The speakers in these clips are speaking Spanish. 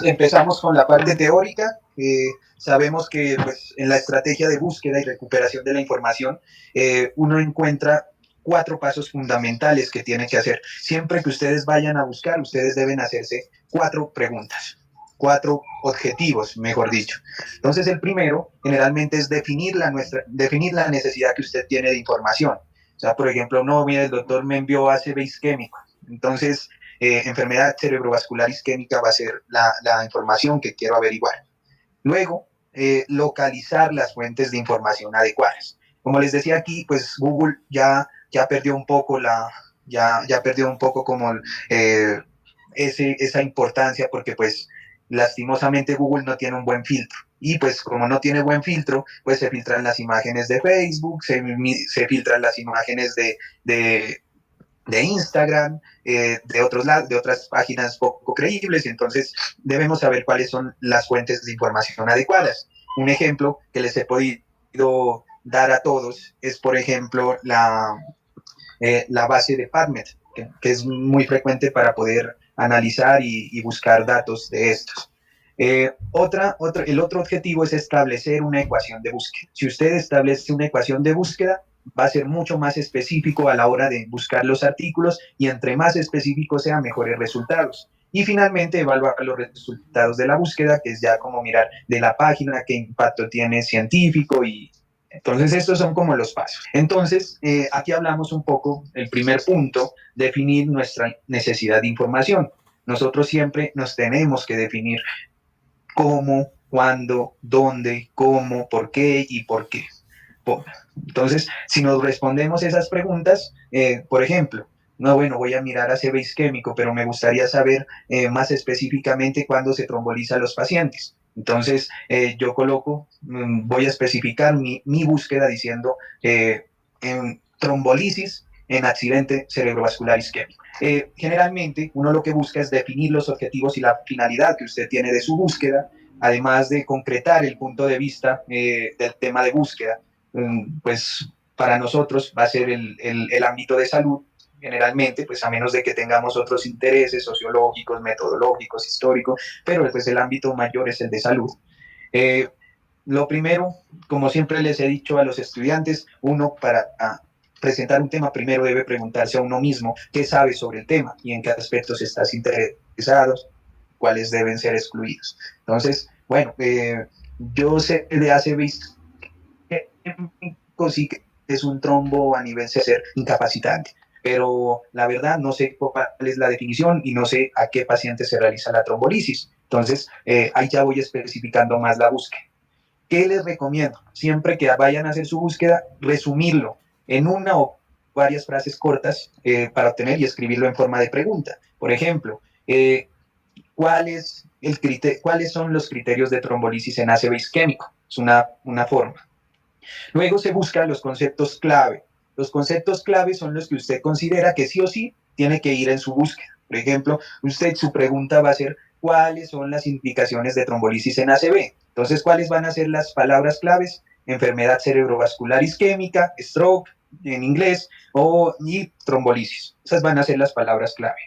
Empezamos con la parte teórica. Sabemos que pues, en la estrategia de búsqueda y recuperación de la información, uno encuentra 4 pasos fundamentales que tienen que hacer. Siempre que ustedes vayan a buscar, ustedes deben hacerse 4 preguntas, 4 objetivos, mejor dicho. Entonces, el primero generalmente es definir la necesidad que usted tiene de información. O sea, por ejemplo, no, mire, el doctor me envió ACV isquémico. Entonces, enfermedad cerebrovascular isquémica va a ser la información que quiero averiguar. Luego, localizar las fuentes de información adecuadas. Como les decía aquí, pues Google ya perdió un poco ya perdió un poco como esa importancia porque pues lastimosamente Google no tiene un buen filtro. Y pues como no tiene buen filtro, pues se filtran las imágenes de Facebook, se filtran las imágenes de Instagram, de otras páginas poco creíbles, y entonces debemos saber cuáles son las fuentes de información adecuadas. Un ejemplo que les he podido dar a todos es, por ejemplo, la base de PubMed, que es muy frecuente para poder analizar y buscar datos de estos. El otro objetivo es establecer una ecuación de búsqueda. Si usted establece una ecuación de búsqueda, va a ser mucho más específico a la hora de buscar los artículos y entre más específico sea, mejores resultados. Y finalmente evaluar los resultados de la búsqueda, que es ya como mirar de la página qué impacto tiene científico y entonces estos son como los pasos. Entonces aquí hablamos un poco, el primer punto, definir nuestra necesidad de información. Nosotros siempre nos tenemos que definir cómo, cuándo, dónde, cómo, por qué y por qué. Entonces, si nos respondemos esas preguntas, por ejemplo, no, bueno, voy a mirar ACV isquémico, pero me gustaría saber más específicamente cuándo se tromboliza a los pacientes. Entonces, yo voy a especificar mi búsqueda diciendo en trombolisis en accidente cerebrovascular isquémico. Generalmente, uno lo que busca es definir los objetivos y la finalidad que usted tiene de su búsqueda, además de concretar el punto de vista del tema de búsqueda. Pues para nosotros va a ser el ámbito de salud, generalmente, pues a menos de que tengamos otros intereses sociológicos, metodológicos, históricos, pero pues el ámbito mayor es el de salud. Lo primero, como siempre les he dicho a los estudiantes, uno para presentar un tema primero debe preguntarse a uno mismo qué sabe sobre el tema y en qué aspectos estás interesado, cuáles deben ser excluidos. Entonces, bueno, yo sé de hace visto sí que es un trombo a nivel ser incapacitante, pero la verdad no sé cuál es la definición y no sé a qué paciente se realiza la trombolisis. Entonces, ahí ya voy especificando más la búsqueda. ¿Qué les recomiendo? Siempre que vayan a hacer su búsqueda, resumirlo en una o varias frases cortas para obtener y escribirlo en forma de pregunta. Por ejemplo, ¿cuáles son los criterios de trombolisis en ACV isquémico? Es una forma. Luego se buscan los conceptos clave. Los conceptos clave son los que usted considera que sí o sí tiene que ir en su búsqueda. Por ejemplo, su pregunta va a ser ¿cuáles son las implicaciones de trombolisis en ACV? Entonces, ¿cuáles van a ser las palabras claves? Enfermedad cerebrovascular isquémica, stroke en inglés, y trombolisis. Esas van a ser las palabras clave.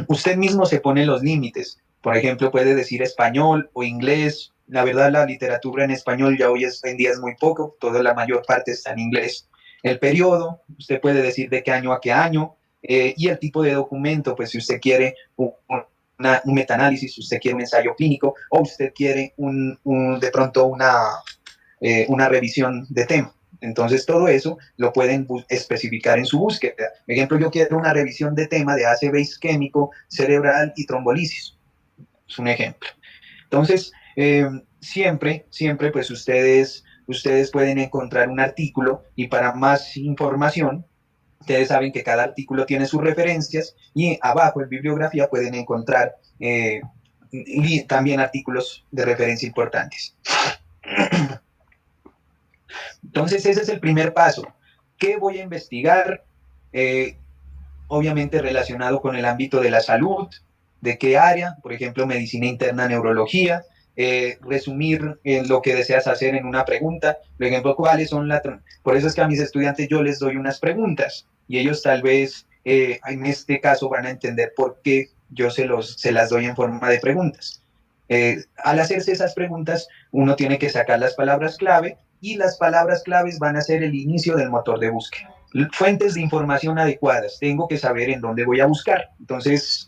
Usted mismo se pone los límites. Por ejemplo, puede decir español o inglés. La verdad, la literatura en español ya hoy en día es muy poco, toda la mayor parte está en inglés. El periodo, usted puede decir de qué año a qué año, y el tipo de documento, pues si usted quiere un metaanálisis, usted quiere un ensayo clínico, o usted quiere de pronto una revisión de tema. Entonces, todo eso lo pueden especificar en su búsqueda. Por ejemplo, yo quiero una revisión de tema de ACV isquémico, cerebral y trombolisis. Es un ejemplo. Entonces, siempre, pues ustedes pueden encontrar un artículo y para más información, ustedes saben que cada artículo tiene sus referencias y abajo en bibliografía pueden encontrar también artículos de referencia importantes. Entonces, ese es el primer paso. ¿Qué voy a investigar? Obviamente relacionado con el ámbito de la salud. de qué área, por ejemplo, medicina interna, neurología, resumir lo que deseas hacer en una pregunta, por ejemplo, cuáles son por eso es que a mis estudiantes yo les doy unas preguntas y ellos tal vez en este caso van a entender por qué yo se las doy en forma de preguntas. Al hacerse esas preguntas, uno tiene que sacar las palabras clave y las palabras claves van a ser el inicio del motor de búsqueda. Fuentes de información adecuadas, tengo que saber en dónde voy a buscar. Entonces,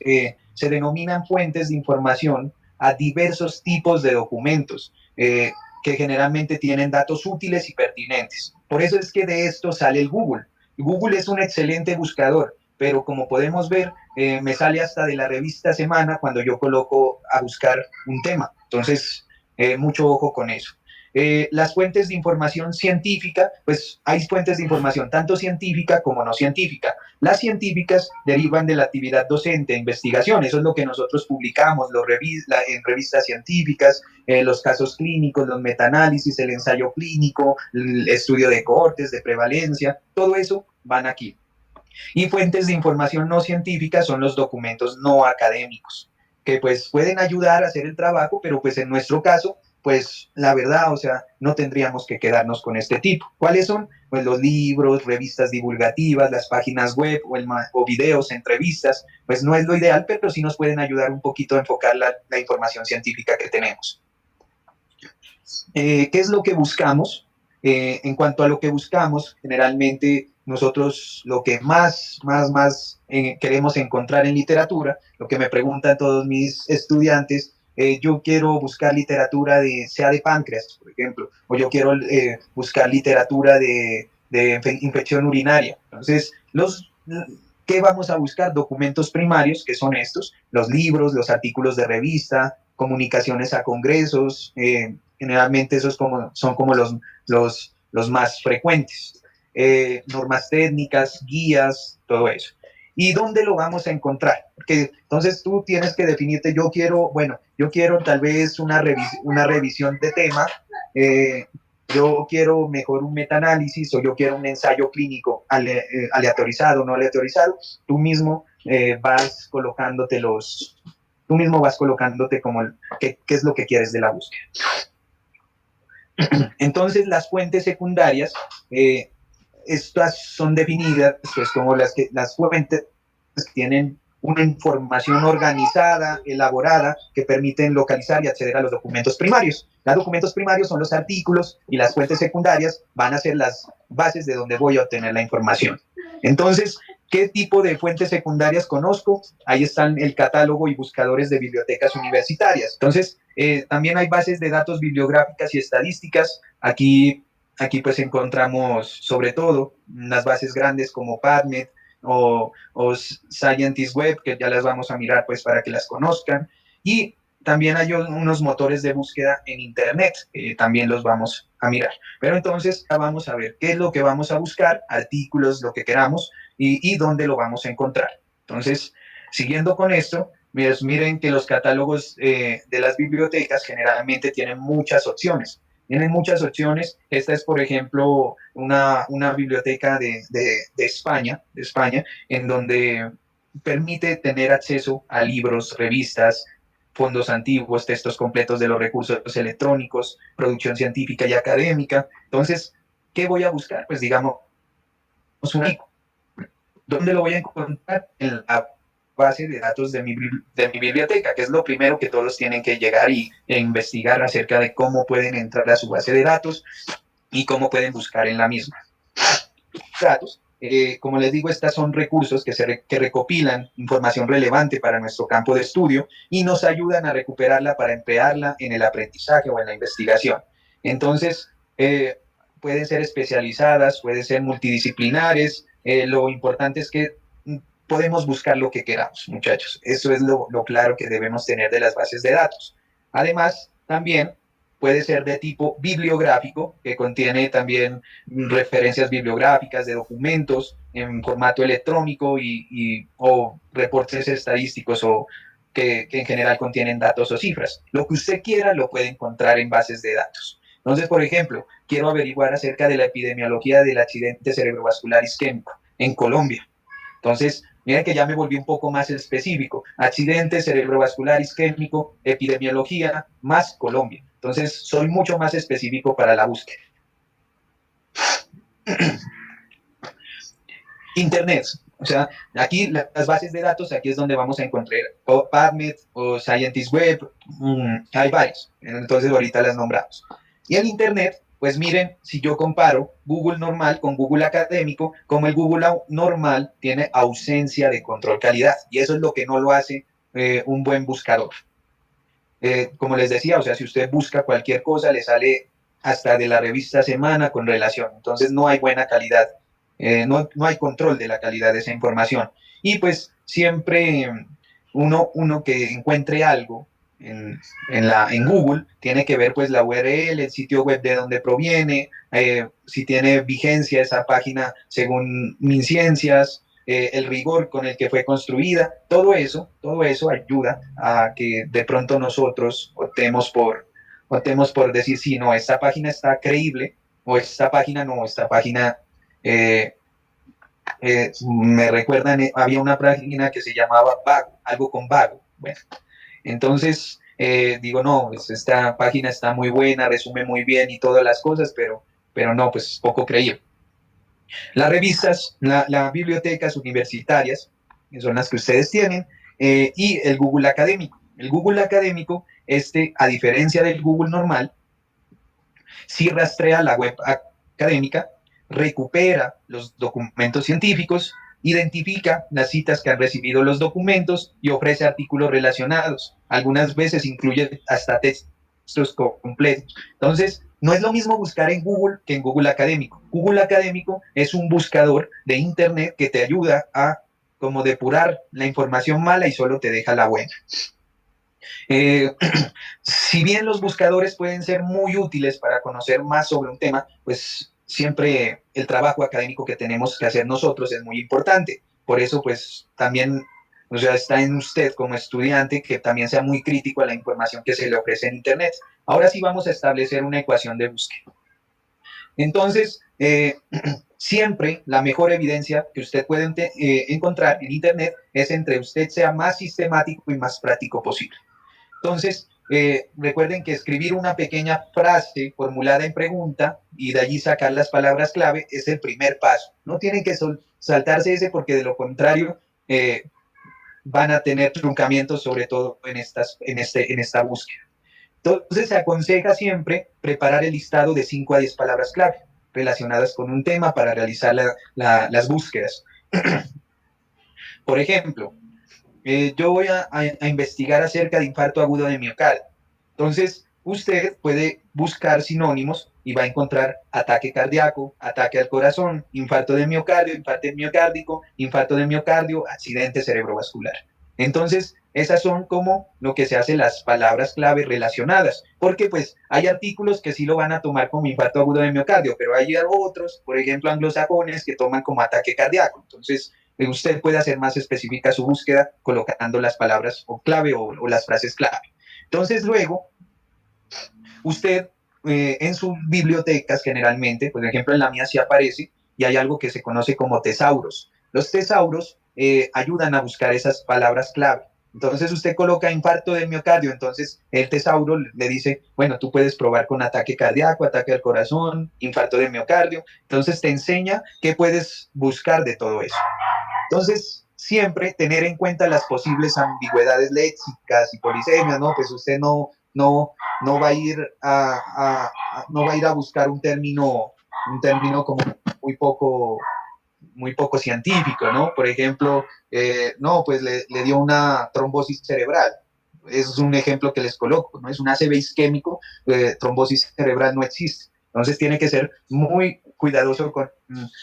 se denominan fuentes de información a diversos tipos de documentos que generalmente tienen datos útiles y pertinentes. Por eso es que de esto sale el Google. Google es un excelente buscador, pero como podemos ver, me sale hasta de la revista Semana cuando yo coloco a buscar un tema. Entonces, mucho ojo con eso. Las fuentes de información científica, pues hay fuentes de información tanto científica como no científica. Las científicas derivan de la actividad docente, investigación, eso es lo que nosotros publicamos en revistas científicas, los casos clínicos, los metaanálisis, el ensayo clínico, el estudio de cohortes, de prevalencia, todo eso van aquí. Y fuentes de información no científica son los documentos no académicos, que pues pueden ayudar a hacer el trabajo, pero pues en nuestro caso, pues la verdad, o sea, no tendríamos que quedarnos con este tipo. ¿Cuáles son? Pues los libros, revistas divulgativas, las páginas web o videos, entrevistas, pues no es lo ideal, pero sí nos pueden ayudar un poquito a enfocar la información científica que tenemos. ¿Qué es lo que buscamos? En cuanto a lo que buscamos, generalmente nosotros lo que más queremos encontrar en literatura, lo que me preguntan todos mis estudiantes, yo quiero buscar literatura sea de páncreas, por ejemplo, o yo quiero buscar literatura de infección urinaria. Entonces, ¿qué vamos a buscar? Documentos primarios, que son estos, los libros, los artículos de revista, comunicaciones a congresos, generalmente esos son como los más frecuentes. Normas técnicas, guías, todo eso. ¿Y dónde lo vamos a encontrar? Porque entonces tú tienes que definirte, yo quiero tal vez una revisión de tema, yo quiero mejor un metaanálisis o yo quiero un ensayo clínico aleatorizado, no aleatorizado, tú mismo vas colocándote como qué es lo que quieres de la búsqueda. Entonces, las fuentes secundarias, estas son definidas pues, como las fuentes que tienen una información organizada, elaborada, que permiten localizar y acceder a los documentos primarios. Los documentos primarios son los artículos y las fuentes secundarias van a ser las bases de donde voy a obtener la información. Entonces, ¿qué tipo de fuentes secundarias conozco? Ahí están el catálogo y buscadores de bibliotecas universitarias. Entonces, también hay bases de datos bibliográficas y estadísticas. Aquí pues encontramos sobre todo unas bases grandes como PubMed o Scientist Web, que ya las vamos a mirar pues para que las conozcan. Y también hay unos motores de búsqueda en Internet, también los vamos a mirar. Pero entonces vamos a ver qué es lo que vamos a buscar, artículos, lo que queramos, y dónde lo vamos a encontrar. Entonces, siguiendo con esto, miren que los catálogos de las bibliotecas generalmente tienen muchas opciones. Tienen muchas opciones. Esta es, por ejemplo, una biblioteca de España, en donde permite tener acceso a libros, revistas, fondos antiguos, textos completos de los recursos electrónicos, producción científica y académica. Entonces, ¿qué voy a buscar? Pues digamos, un artículo. ¿Dónde lo voy a encontrar? En la base de datos de mi biblioteca, que es lo primero que todos tienen que llegar e investigar acerca de cómo pueden entrar a su base de datos y cómo pueden buscar en la misma. Datos. Como les digo, estos son recursos que recopilan información relevante para nuestro campo de estudio y nos ayudan a recuperarla para emplearla en el aprendizaje o en la investigación. Entonces, pueden ser especializadas, pueden ser multidisciplinares. Lo importante es que podemos buscar lo que queramos, muchachos. Eso es lo claro que debemos tener de las bases de datos. Además, también puede ser de tipo bibliográfico, que contiene también referencias bibliográficas de documentos en formato electrónico o reportes estadísticos o que en general contienen datos o cifras. Lo que usted quiera lo puede encontrar en bases de datos. Entonces, por ejemplo, quiero averiguar acerca de la epidemiología del accidente cerebrovascular isquémico en Colombia. Entonces, Miren que ya me volví un poco más específico. Accidente cerebrovascular isquémico, epidemiología, más Colombia. Entonces, soy mucho más específico para la búsqueda. Internet. O sea, aquí las bases de datos, aquí es donde vamos a encontrar o PubMed o Scientist Web, hay varios. Entonces, ahorita las nombramos. Y el Internet, pues miren, si yo comparo Google normal con Google académico, como el Google normal tiene ausencia de control calidad. Y eso es lo que no lo hace un buen buscador. Como les decía, o sea, si usted busca cualquier cosa, le sale hasta de la revista Semana con relación. Entonces no hay buena calidad, no hay control de la calidad de esa información. Y pues siempre uno que encuentre algo en Google tiene que ver pues la URL, el sitio web de donde proviene, si tiene vigencia esa página según MinCiencias, el rigor con el que fue construida, todo eso ayuda a que de pronto nosotros optemos por decir, sí, no, esta página está creíble, o esta página no, esta página, me recuerdan, había una página que se llamaba Vago, algo con Vago, bueno, entonces digo, no, pues esta página está muy buena, resume muy bien y todas las cosas, pero no, pues poco creíble. Las revistas, las bibliotecas universitarias, que son las que ustedes tienen, y el Google académico. El Google académico, a diferencia del Google normal, sí rastrea la web académica, recupera los documentos científicos, identifica las citas que han recibido los documentos y ofrece artículos relacionados. Algunas veces incluye hasta textos completos. Entonces, no es lo mismo buscar en Google que en Google Académico. Google Académico es un buscador de Internet que te ayuda a como depurar la información mala y solo te deja la buena. Si bien los buscadores pueden ser muy útiles para conocer más sobre un tema, pues siempre el trabajo académico que tenemos que hacer nosotros es muy importante. Por eso, pues también, o sea, está en usted como estudiante que también sea muy crítico a la información que se le ofrece en Internet. Ahora sí vamos a establecer una ecuación de búsqueda. Entonces, siempre la mejor evidencia que usted puede encontrar en Internet es entre usted sea más sistemático y más práctico posible. Entonces, recuerden que escribir una pequeña frase formulada en pregunta y de allí sacar las palabras clave es el primer paso. No tienen que saltarse ese porque de lo contrario van a tener truncamientos, sobre todo en esta búsqueda. Entonces, se aconseja siempre preparar el listado de 5 a 10 palabras clave relacionadas con un tema para realizar las búsquedas. Por ejemplo, yo voy a investigar acerca de infarto agudo de miocardio. Entonces, usted puede buscar sinónimos y va a encontrar ataque cardíaco, ataque al corazón, infarto de miocardio, infarto miocárdico, infarto de miocardio, accidente cerebrovascular. Entonces, esas son como lo que se hace las palabras clave relacionadas, porque pues hay artículos que sí lo van a tomar como infarto agudo de miocardio, pero hay otros, por ejemplo, anglosajones, que toman como ataque cardíaco. Entonces, usted puede hacer más específica su búsqueda colocando las palabras o clave o las frases clave. Entonces, luego, usted en sus bibliotecas generalmente, por ejemplo, en la mía sí aparece y hay algo que se conoce como tesauros. Los tesauros ayudan a buscar esas palabras clave. Entonces usted coloca infarto del miocardio, entonces el tesauro le dice, bueno, tú puedes probar con ataque cardíaco, ataque al corazón, infarto del miocardio. Entonces te enseña qué puedes buscar de todo eso. Entonces, siempre tener en cuenta las posibles ambigüedades léxicas y polisemias, ¿no? Pues usted no va a ir no va a ir a buscar un término como muy poco científico, ¿no? Por ejemplo, no, pues le dio una trombosis cerebral. Es un ejemplo que les coloco, ¿no? Es un ACV isquémico, trombosis cerebral no existe. Entonces tiene que ser muy cuidadoso con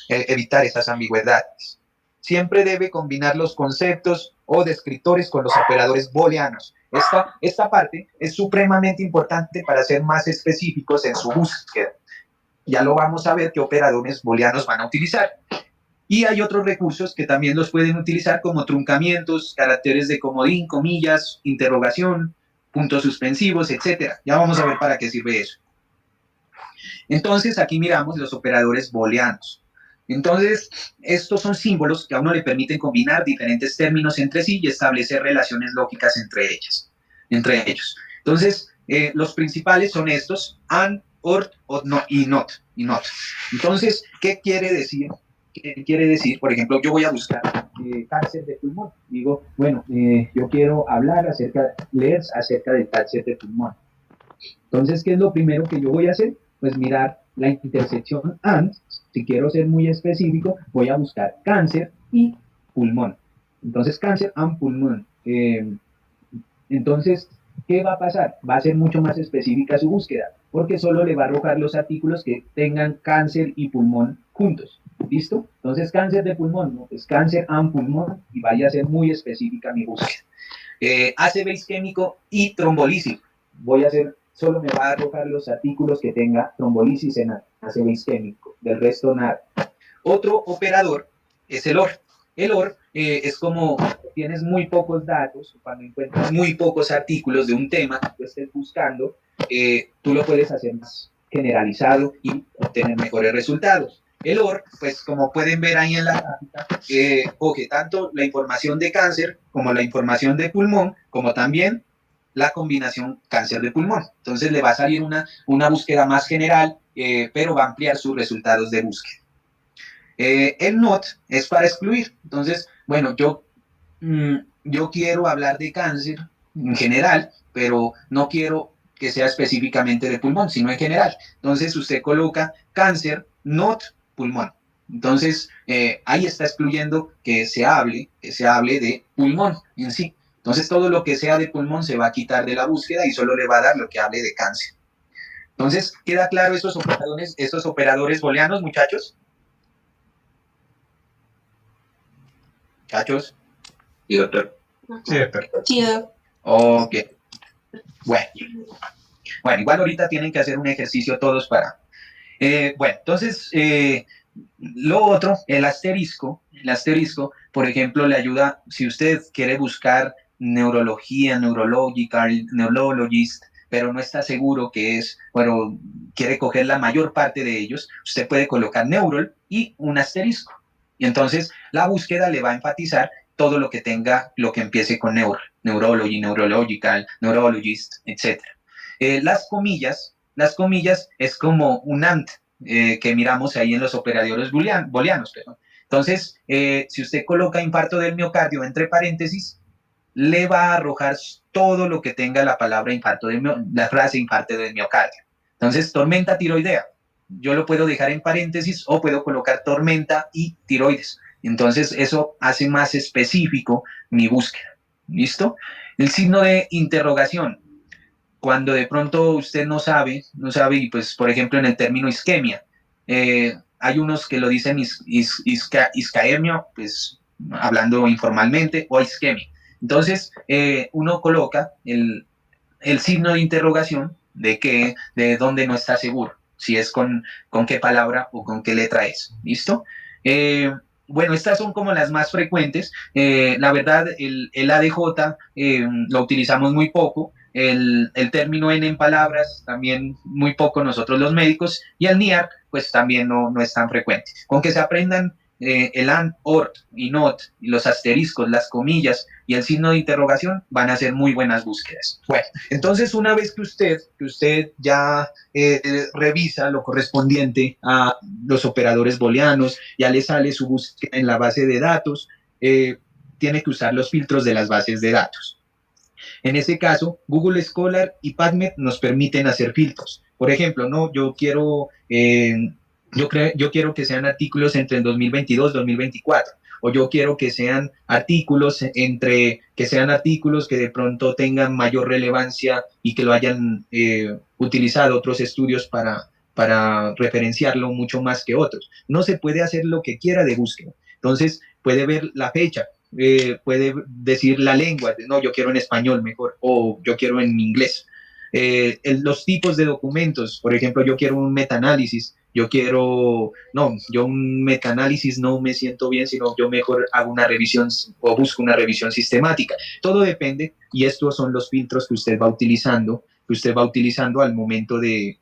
evitar esas ambigüedades. Siempre debe combinar los conceptos o descriptores con los operadores booleanos. Esta parte es supremamente importante para ser más específicos en su búsqueda. Ya lo vamos a ver qué operadores booleanos van a utilizar. Y hay otros recursos que también los pueden utilizar como truncamientos, caracteres de comodín, comillas, interrogación, puntos suspensivos, etc. Ya vamos a ver para qué sirve eso. Entonces, aquí miramos los operadores booleanos. Entonces, estos son símbolos que a uno le permiten combinar diferentes términos entre sí y establecer relaciones lógicas entre ellos. Entonces, los principales son estos, and, or no, y not. Entonces, ¿qué quiere decir? ¿Qué quiere decir? Por ejemplo, yo voy a buscar cáncer de pulmón. Digo, bueno, yo quiero leer acerca del cáncer de pulmón. Entonces, ¿qué es lo primero que yo voy a hacer? Pues mirar la intersección and. Si quiero ser muy específico, voy a buscar cáncer y pulmón. Entonces, cáncer and pulmón. Entonces, ¿qué va a pasar? Va a ser mucho más específica su búsqueda, porque solo le va a arrojar los artículos que tengan cáncer y pulmón juntos. ¿Listo? Entonces, cáncer de pulmón, ¿no? Es cáncer and pulmón y vaya a ser muy específica mi búsqueda. ACV isquémico y trombolisis. Solo me va a arrojar los artículos que tenga trombolisis en ACV isquémico, del resto nada. Otro operador es el OR. El OR es como tienes muy pocos datos, cuando encuentras muy pocos artículos de un tema que tú estés buscando, tú lo puedes hacer más generalizado y obtener mejores resultados. El OR, pues como pueden ver ahí en la gráfica, coge tanto la información de cáncer como la información de pulmón, como también la combinación cáncer de pulmón. Entonces le va a salir una búsqueda más general, pero va a ampliar sus resultados de búsqueda. El not es para excluir. Entonces, bueno, yo quiero hablar de cáncer en general, pero no quiero que sea específicamente de pulmón, sino en general. Entonces usted coloca cáncer, not pulmón. Entonces ahí está excluyendo que se hable de pulmón en sí. Entonces todo lo que sea de pulmón se va a quitar de la búsqueda y solo le va a dar lo que hable de cáncer. Entonces, ¿queda claro estos operadores booleanos, muchachos? Muchachos. Sí, doctor. Sí, doctor. Sí, doctor. Ok. Bueno, igual ahorita tienen que hacer un ejercicio todos para... bueno, entonces, lo otro, el asterisco, por ejemplo, le ayuda, si usted quiere buscar neurología, neurologist, pero no está seguro qué es, bueno, quiere coger la mayor parte de ellos, usted puede colocar neurol y un asterisco. Y entonces la búsqueda le va a enfatizar todo lo que tenga, lo que empiece con neurology, neurological, neurologist, etc. Las comillas es como un AND que miramos ahí en los operadores booleanos. Entonces, si usted coloca infarto del miocardio entre paréntesis, le va a arrojar todo lo que tenga la palabra la frase infarto del miocardio. Entonces, tormenta tiroidea, yo lo puedo dejar en paréntesis o puedo colocar tormenta y tiroides. Entonces, eso hace más específico mi búsqueda. ¿Listo? El signo de interrogación. Cuando de pronto usted no sabe, y pues, por ejemplo, en el término isquemia, hay unos que lo dicen iscaemia, pues, hablando informalmente, o isquemia. Entonces, uno coloca el signo de interrogación de dónde no está seguro, si es con qué palabra o con qué letra es. ¿Listo? Bueno, estas son como las más frecuentes. La verdad, el ADJ lo utilizamos muy poco. El término N en palabras también muy poco nosotros los médicos. Y el NIAR, pues también no es tan frecuente. Con que se aprendan el AND, OR y NOT, y los asteriscos, las comillas y el signo de interrogación, van a ser muy buenas búsquedas. Bueno, entonces una vez que usted ya revisa lo correspondiente a los operadores booleanos, ya le sale su búsqueda en la base de datos, tiene que usar los filtros de las bases de datos. En ese caso, Google Scholar y PubMed nos permiten hacer filtros. Por ejemplo, no, yo quiero que sean artículos entre el 2022 y 2024, o yo quiero que sean artículos que de pronto tengan mayor relevancia y que lo hayan utilizado otros estudios para referenciarlo mucho más que otros. No se puede hacer lo que quiera de búsqueda. Entonces, puede ver la fecha, puede decir la lengua, no, yo quiero en español mejor, o yo quiero en inglés. Los tipos de documentos, por ejemplo, yo quiero un metaanálisis, yo un metaanálisis no me siento bien, sino yo mejor hago una revisión o busco una revisión sistemática. Todo depende, y estos son los filtros que usted va utilizando al momento de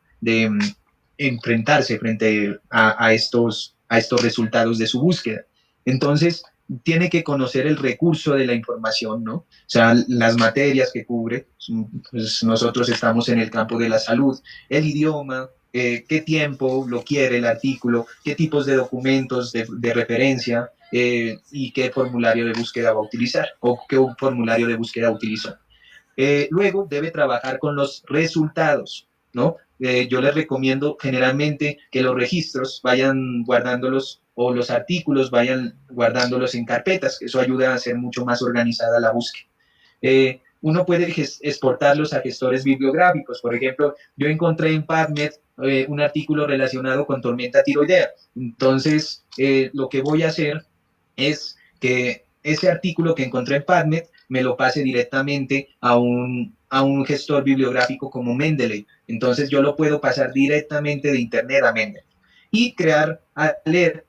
enfrentarse frente a estos a estos resultados de su búsqueda. Entonces, tiene que conocer el recurso de la información, ¿no? O sea, las materias que cubre, pues nosotros estamos en el campo de la salud, el idioma, qué tiempo lo quiere el artículo, qué tipos de documentos de referencia y qué formulario de búsqueda va a utilizar o qué formulario de búsqueda utilizó. Luego debe trabajar con los resultados, ¿no? Yo les recomiendo generalmente que los registros vayan guardándolos o los artículos vayan guardándolos en carpetas, que eso ayuda a hacer mucho más organizada la búsqueda. Uno puede exportarlos a gestores bibliográficos. Por ejemplo, yo encontré en PubMed un artículo relacionado con tormenta tiroidea. Entonces, lo que voy a hacer es que ese artículo que encontré en PubMed me lo pase directamente a un gestor bibliográfico como Mendeley. Entonces, yo lo puedo pasar directamente de Internet a Mendeley y crear alertas,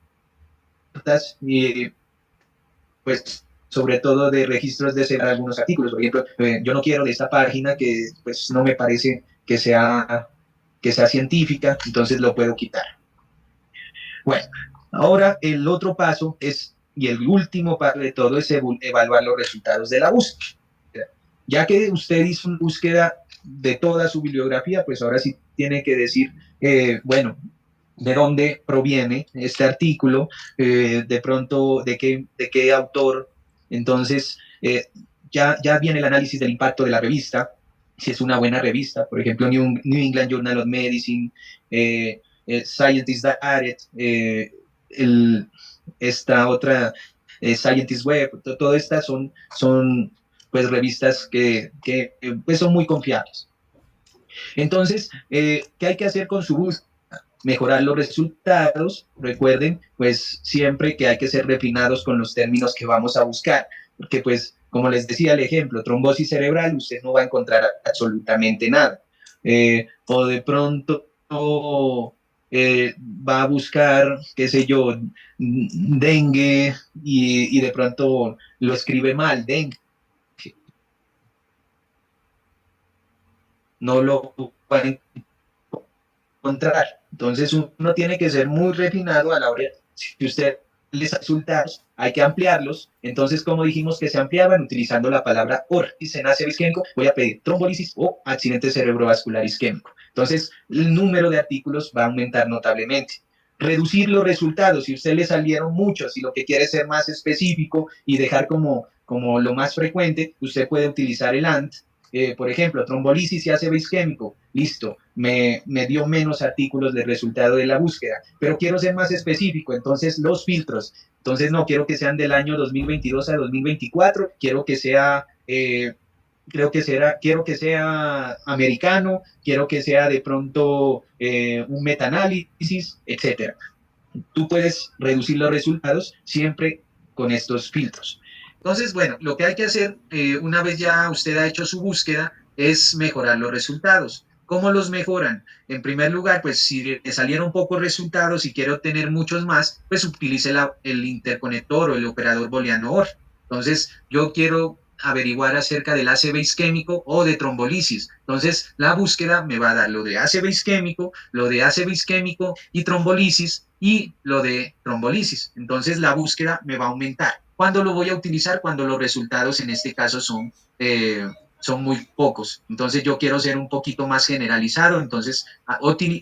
pues sobre todo de registros de algunos artículos. Por ejemplo, yo no quiero de esta página que pues no me parece que sea científica, entonces lo puedo quitar. Bueno, ahora el otro paso es, y el último paso de todo, es evaluar los resultados de la búsqueda. Ya que usted hizo una búsqueda de toda su bibliografía, pues ahora sí tiene que decir, bueno, de dónde proviene este artículo, de pronto de qué autor. Entonces, ya viene el análisis del impacto de la revista, si es una buena revista, por ejemplo, New England Journal of Medicine, Scientist Direct, esta otra, Scientist Web, todas estas son pues revistas que pues son muy confiables. Entonces, ¿qué hay que hacer con su búsqueda? Mejorar los resultados. Recuerden, pues siempre que hay que ser refinados con los términos que vamos a buscar, porque pues, como les decía el ejemplo, trombosis cerebral, usted no va a encontrar absolutamente nada. O de pronto va a buscar, qué sé yo, dengue y de pronto lo escribe mal, dengue. No lo va a encontrar. Entonces uno tiene que ser muy refinado a la hora, si usted les da resultados, hay que ampliarlos. Entonces, como dijimos que se ampliaban utilizando la palabra ORIS en ACV isquémico, voy a pedir trombolisis o accidente cerebrovascular isquémico. Entonces, el número de artículos va a aumentar notablemente. Reducir los resultados, si a usted le salieron muchos y lo que quiere es ser más específico y dejar como lo más frecuente, usted puede utilizar el ANT. Por ejemplo, trombolisis y ACV isquémico, listo, me dio menos artículos del resultado de la búsqueda, pero quiero ser más específico, entonces los filtros, entonces no quiero que sean del año 2022 a 2024, quiero que sea, quiero que sea americano, quiero que sea de pronto un metaanálisis, etcétera. Tú puedes reducir los resultados siempre con estos filtros. Entonces, bueno, lo que hay que hacer una vez ya usted ha hecho su búsqueda es mejorar los resultados. ¿Cómo los mejoran? En primer lugar, pues si le salieron pocos resultados y quiere obtener muchos más, pues utilice el interconector o el operador booleano OR. Entonces, yo quiero averiguar acerca del ACV isquémico o de trombolisis. Entonces, la búsqueda me va a dar lo de ACV isquémico, lo de ACV isquémico y trombolisis y lo de trombolisis. Entonces, la búsqueda me va a aumentar. ¿Cuándo lo voy a utilizar? Cuando los resultados en este caso son muy pocos. Entonces yo quiero ser un poquito más generalizado, entonces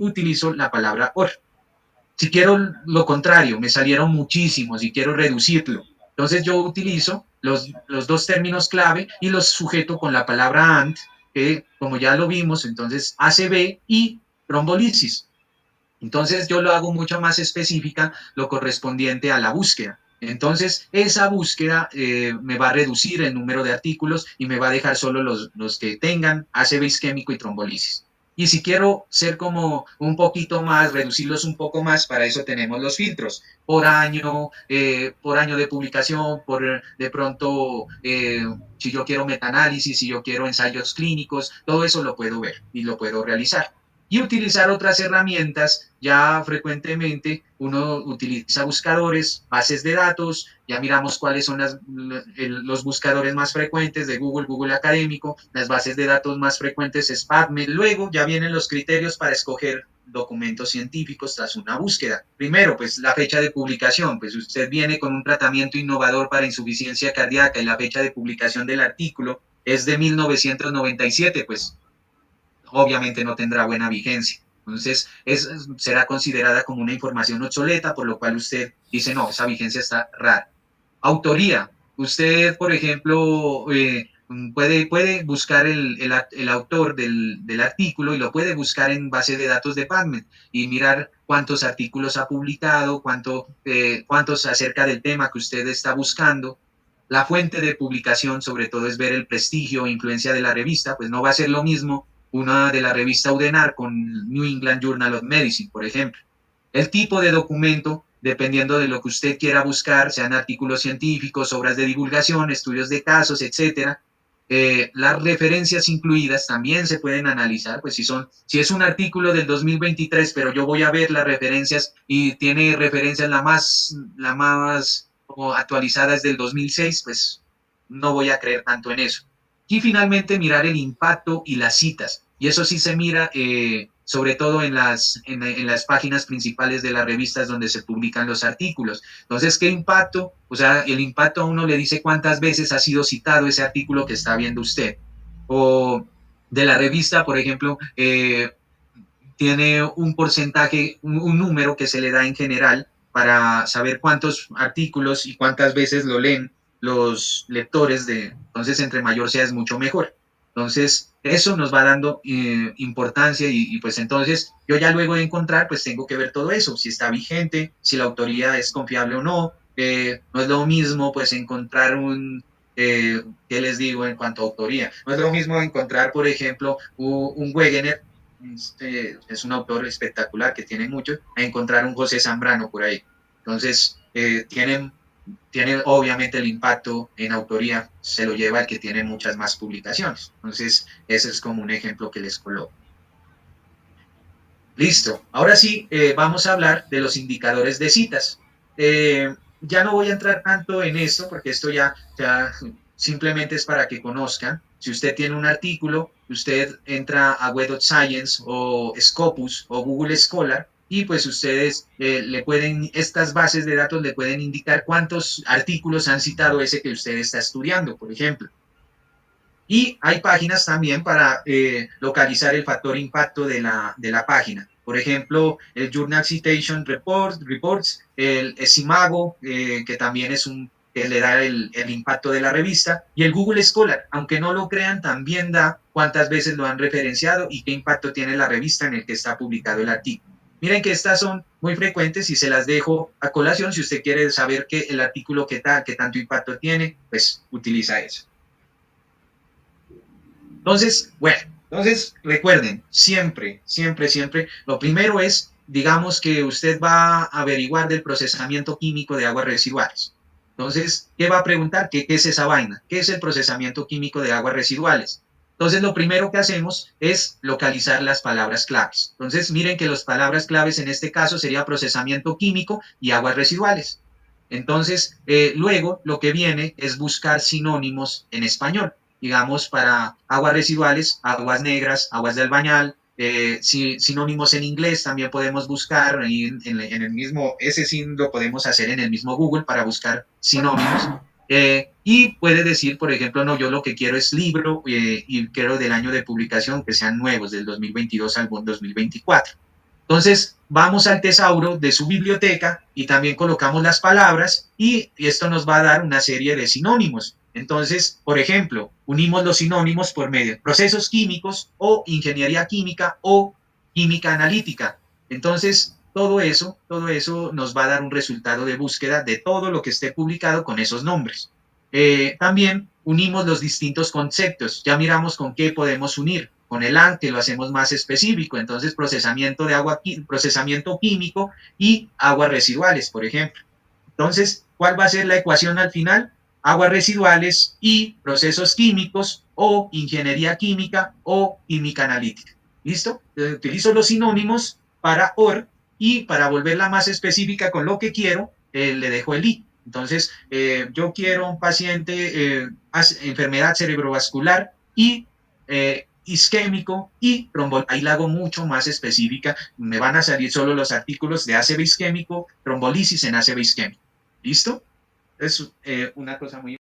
utilizo la palabra OR. Si quiero lo contrario, me salieron muchísimos y quiero reducirlo, entonces yo utilizo los dos términos clave y los sujeto con la palabra AND, que como ya lo vimos, entonces ACV y trombolisis. Entonces yo lo hago mucho más específica, lo correspondiente a la búsqueda. Entonces esa búsqueda me va a reducir el número de artículos y me va a dejar solo los que tengan ACV isquémico y trombolisis. Y si quiero ser como un poquito más, reducirlos un poco más, para eso tenemos los filtros por año de publicación, por de pronto, si yo quiero metaanálisis, si yo quiero ensayos clínicos, todo eso lo puedo ver y lo puedo realizar. Y utilizar otras herramientas, ya frecuentemente uno utiliza buscadores, bases de datos, ya miramos cuáles son los buscadores más frecuentes de Google, Google Académico, las bases de datos más frecuentes es PubMed. Luego ya vienen los criterios para escoger documentos científicos tras una búsqueda. Primero, pues la fecha de publicación, pues usted viene con un tratamiento innovador para insuficiencia cardíaca y la fecha de publicación del artículo es de 1997, pues obviamente no tendrá buena vigencia. Entonces, será considerada como una información obsoleta, por lo cual usted dice, no, esa vigencia está rara. Autoría. Usted, por ejemplo, puede buscar el autor del artículo y lo puede buscar en base de datos de PubMed y mirar cuántos artículos ha publicado, cuántos acerca del tema que usted está buscando. La fuente de publicación, sobre todo, es ver el prestigio e influencia de la revista, pues no va a ser lo mismo una de la revista UDENAR con New England Journal of Medicine, por ejemplo. El tipo de documento, dependiendo de lo que usted quiera buscar, sean artículos científicos, obras de divulgación, estudios de casos, etcétera. Las referencias incluidas también se pueden analizar, pues si es un artículo del 2023, pero yo voy a ver las referencias y tiene referencias la más actualizada es del 2006, pues no voy a creer tanto en eso. Y finalmente mirar el impacto y las citas. Y eso sí se mira sobre todo en las páginas principales de las revistas donde se publican los artículos. Entonces, ¿qué impacto? O sea, el impacto a uno le dice cuántas veces ha sido citado ese artículo que está viendo usted. O de la revista, por ejemplo, tiene un porcentaje, un número que se le da en general para saber cuántos artículos y cuántas veces lo leen los lectores entonces entre mayor sea es mucho mejor. Entonces, eso nos va dando importancia y pues entonces yo ya luego de encontrar, pues tengo que ver todo eso, si está vigente, si la autoría es confiable o no. No es lo mismo pues encontrar ¿qué les digo en cuanto a autoría? No es lo mismo encontrar, por ejemplo, un Wegener, es un autor espectacular que tiene mucho, a encontrar un José Zambrano por ahí. Entonces, tiene obviamente el impacto en autoría, se lo lleva el que tiene muchas más publicaciones. Entonces, ese es como un ejemplo que les coloco. Listo. Ahora sí, vamos a hablar de los indicadores de citas. Ya no voy a entrar tanto en esto, porque esto ya simplemente es para que conozcan. Si usted tiene un artículo, usted entra a Web of Science o Scopus o Google Scholar y pues ustedes estas bases de datos le pueden indicar cuántos artículos han citado ese que usted está estudiando, por ejemplo. Y hay páginas también para localizar el factor impacto de la página. Por ejemplo, el Journal Citation Reports, el Simago, que también es que le da el impacto de la revista, y el Google Scholar, aunque no lo crean, también da cuántas veces lo han referenciado y qué impacto tiene la revista en el que está publicado el artículo. Miren que estas son muy frecuentes y se las dejo a colación. Si usted quiere saber que el artículo qué tanto impacto tiene, pues utiliza eso. Entonces, bueno, recuerden, siempre, lo primero es, digamos que usted va a averiguar del procesamiento químico de aguas residuales. Entonces, ¿qué va a preguntar? ¿Qué es esa vaina? ¿Qué es el procesamiento químico de aguas residuales? Entonces, lo primero que hacemos es localizar las palabras claves. Entonces, miren que las palabras claves en este caso sería procesamiento químico y aguas residuales. Entonces, luego lo que viene es buscar sinónimos en español, digamos, para aguas residuales, aguas negras, aguas de albañal, sinónimos en inglés también podemos buscar en el mismo, ese sí lo podemos hacer en el mismo Google para buscar sinónimos. Y puede decir, por ejemplo, no, yo lo que quiero es libro y quiero del año de publicación que sean nuevos, del 2022 al 2024. Entonces, vamos al tesauro de su biblioteca y también colocamos las palabras y esto nos va a dar una serie de sinónimos. Entonces, por ejemplo, unimos los sinónimos por medio de procesos químicos o ingeniería química o química analítica. Entonces, todo eso nos va a dar un resultado de búsqueda de todo lo que esté publicado con esos nombres. También unimos los distintos conceptos. Ya miramos con qué podemos unir. Con el ANT, que lo hacemos más específico. Entonces, procesamiento químico y aguas residuales, por ejemplo. Entonces, ¿cuál va a ser la ecuación al final? Aguas residuales y procesos químicos o ingeniería química o química analítica. ¿Listo? Utilizo los sinónimos para OR y para volverla más específica con lo que quiero, le dejo el I. Entonces, yo quiero un paciente, enfermedad cerebrovascular y isquémico y ahí la hago mucho más específica, me van a salir solo los artículos de ACV isquémico, trombolisis en ACV isquémico. ¿Listo? Es una cosa muy